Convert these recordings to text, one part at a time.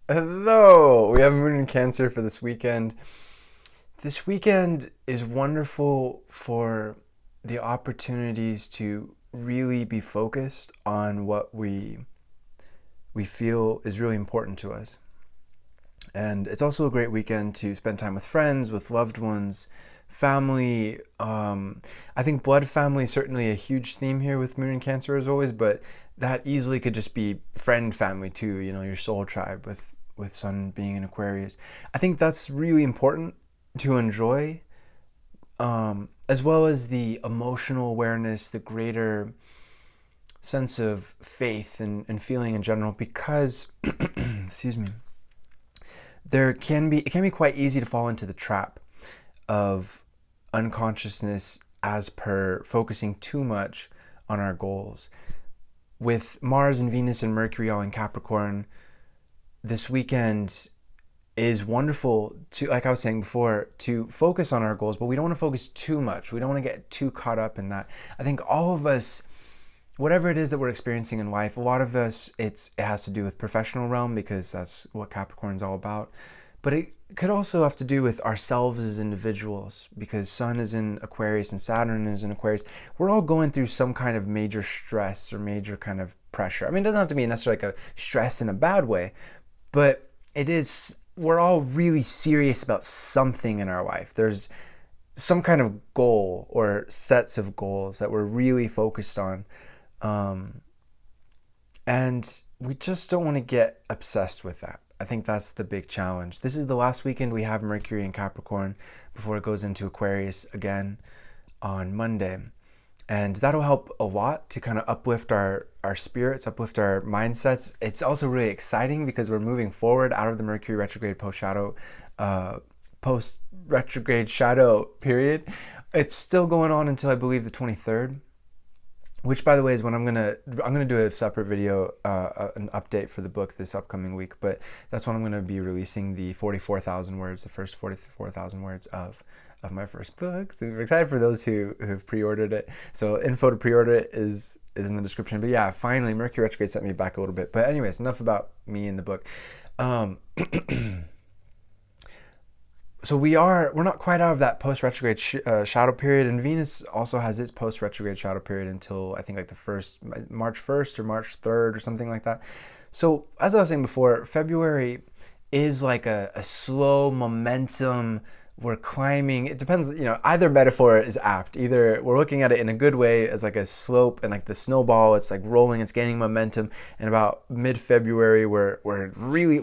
Hello! We have Moon in Cancer for this weekend. This weekend is wonderful for the opportunities to really be focused on what we feel is really important to us. And it's also a great weekend to spend time with friends, with loved ones, family. I think blood family is certainly a huge theme here with Moon and Cancer as always, but that easily could just be friend family too, your soul tribe with Sun being in Aquarius. I think that's really important to enjoy, as well as the emotional awareness, the greater sense of faith and feeling in general, because, excuse me, it can be quite easy to fall into the trap of unconsciousness as per focusing too much on our goals. With Mars and Venus and Mercury all in Capricorn, this weekend is wonderful to, like I was saying before, to focus on our goals, but we don't want to focus too much. We don't want to get too caught up in that. I think all of us, whatever it is that we're experiencing in life, a lot of us, it has to do with professional realm because that's what Capricorn's all about. But it could also have to do with ourselves as individuals because Sun is in Aquarius and Saturn is in Aquarius. We're all going through some kind of major stress or major kind of pressure. I mean, it doesn't have to be necessarily like a stress in a bad way, but we're all really serious about something in our life. There's some kind of goal or sets of goals that we're really focused on. And we just don't want to get obsessed with that. I think that's the big challenge. This is the last weekend we have Mercury in Capricorn before it goes into Aquarius again on Monday. And that'll help a lot to kind of uplift our spirits, uplift our mindsets. It's also really exciting because we're moving forward out of the Mercury retrograde post retrograde shadow period. It's still going on until I believe the 23rd, which by the way is when I'm gonna do a separate video, an update for the book this upcoming week. But that's when I'm gonna be releasing the 44,000 words, the first 44,000 words of my first book. So we're excited for those who have pre-ordered it. So info to pre-order it is in the description. But yeah, finally Mercury retrograde sent me back a little bit. But anyways, enough about me in the book. So we're not quite out of that post retrograde shadow period, and Venus also has its post retrograde shadow period until I think like the first March 1st or March 3rd or something like that. So as I was saying before, February is like a slow momentum. We're climbing. It depends, either metaphor is apt. Either we're looking at it in a good way as like a slope and like the snowball, it's like rolling, it's gaining momentum. And about mid-February, we're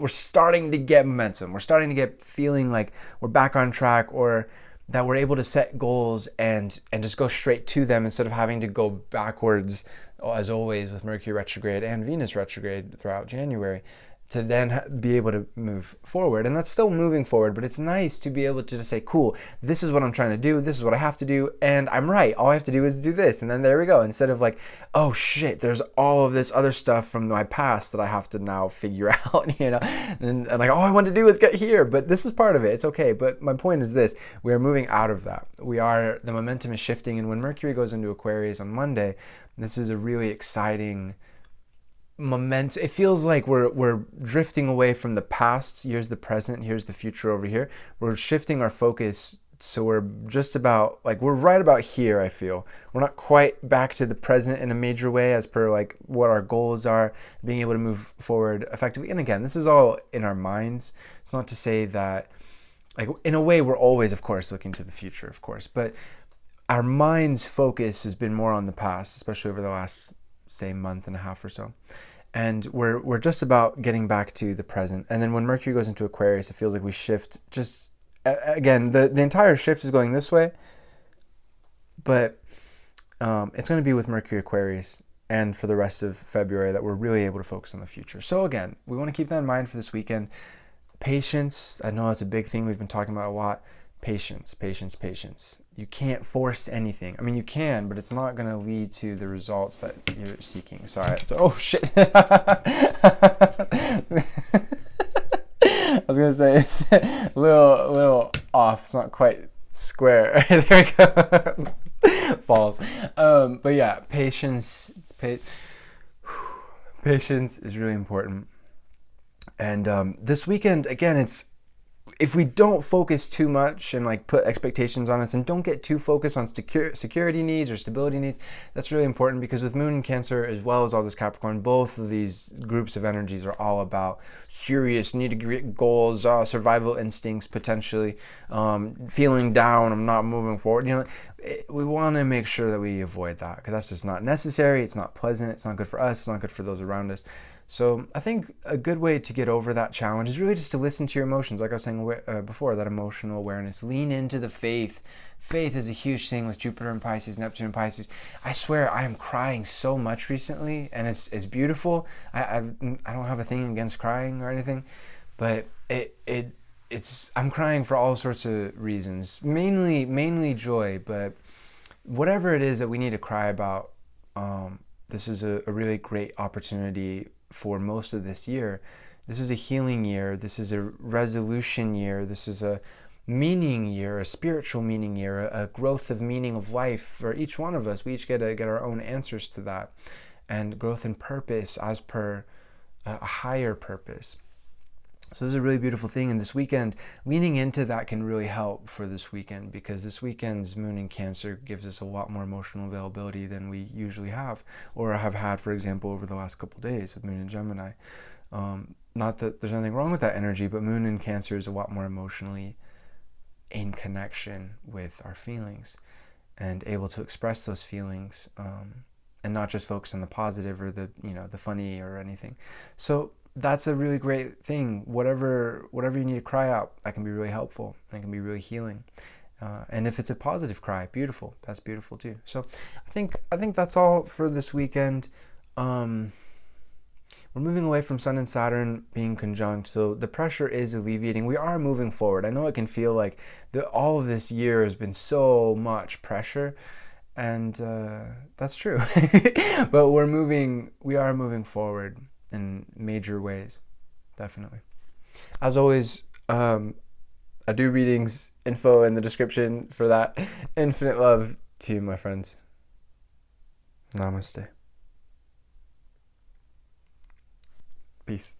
starting to get momentum. We're starting to get feeling like we're back on track, or that we're able to set goals and just go straight to them instead of having to go backwards, as always with Mercury retrograde and Venus retrograde throughout January, to then be able to move forward. And that's still moving forward, but it's nice to be able to just say, cool, this is what I'm trying to do, this is what I have to do, and I'm right, all I have to do is do this, and then there we go, instead of like, oh shit, there's all of this other stuff from my past that I have to now figure out, and like, all I want to do is get here, but this is part of it, it's okay. But my point is this: we are moving out of that. The momentum is shifting, and when Mercury goes into Aquarius on Monday, this is a really exciting momentum. It feels like we're drifting away from the past. Here's the present, here's the future over here. We're shifting our focus, so we're just about like, we're right about here. I feel we're not quite back to the present in a major way as per like what our goals are, being able to move forward effectively. And again, this is all in our minds. It's not to say that, like, in a way we're always of course looking to the future, of course, but our mind's focus has been more on the past, especially over the last, say, month and a half or so. And we're just about getting back to the present. And then when Mercury goes into Aquarius, it feels like we shift. Just again, the entire shift is going this way, but it's going to be with Mercury Aquarius and for the rest of February that we're really able to focus on the future. So again, we want to keep that in mind for this weekend. Patience. I know that's a big thing we've been talking about a lot. Patience, patience, patience. You can't force anything. I mean, you can, but it's not going to lead to the results that you're seeking. Sorry. Oh, shit. I was going to say it's a little off. It's not quite square. There we go. Falls. But yeah, patience is really important. And this weekend, again, it's if we don't focus too much and like put expectations on us and don't get too focused on security needs or stability needs, that's really important, because with Moon in Cancer as well as all this Capricorn, both of these groups of energies are all about serious need to get goals, survival instincts, potentially feeling down, I'm not moving forward. We want to make sure that we avoid that, because that's just not necessary. It's not pleasant. It's not good for us. It's not good for those around us. So I think a good way to get over that challenge is really just to listen to your emotions. Like I was saying before, that emotional awareness. Lean into the faith. Faith is a huge thing with Jupiter and Pisces, Neptune and Pisces. I swear I am crying so much recently, and it's beautiful. I don't have a thing against crying or anything, but it's I'm crying for all sorts of reasons. Mainly joy, but whatever it is that we need to cry about, this is a really great opportunity for most of this year. This is a healing year. This is a resolution year. This is a meaning year, a spiritual meaning year, a growth of meaning of life for each one of us. We each get our own answers to that, and growth in purpose as per a higher purpose. So this is a really beautiful thing, and this weekend, leaning into that can really help for this weekend, because this weekend's Moon in Cancer gives us a lot more emotional availability than we usually have, or have had, for example, over the last couple of days with Moon in Gemini. Not that there's anything wrong with that energy, but Moon in Cancer is a lot more emotionally in connection with our feelings and able to express those feelings, and not just focus on the positive or the funny or anything. So that's a really great thing. Whatever you need to cry out, that can be really helpful. That can be really healing. And if it's a positive cry, beautiful. That's beautiful too. So I think that's all for this weekend. We're moving away from Sun and Saturn being conjunct, so the pressure is alleviating. We are moving forward. I know it can feel like all of this year has been so much pressure, and that's true. But we are moving forward in major ways, definitely. As always, I do readings, info in the description for that. Infinite love to you, my friends. Namaste. Peace.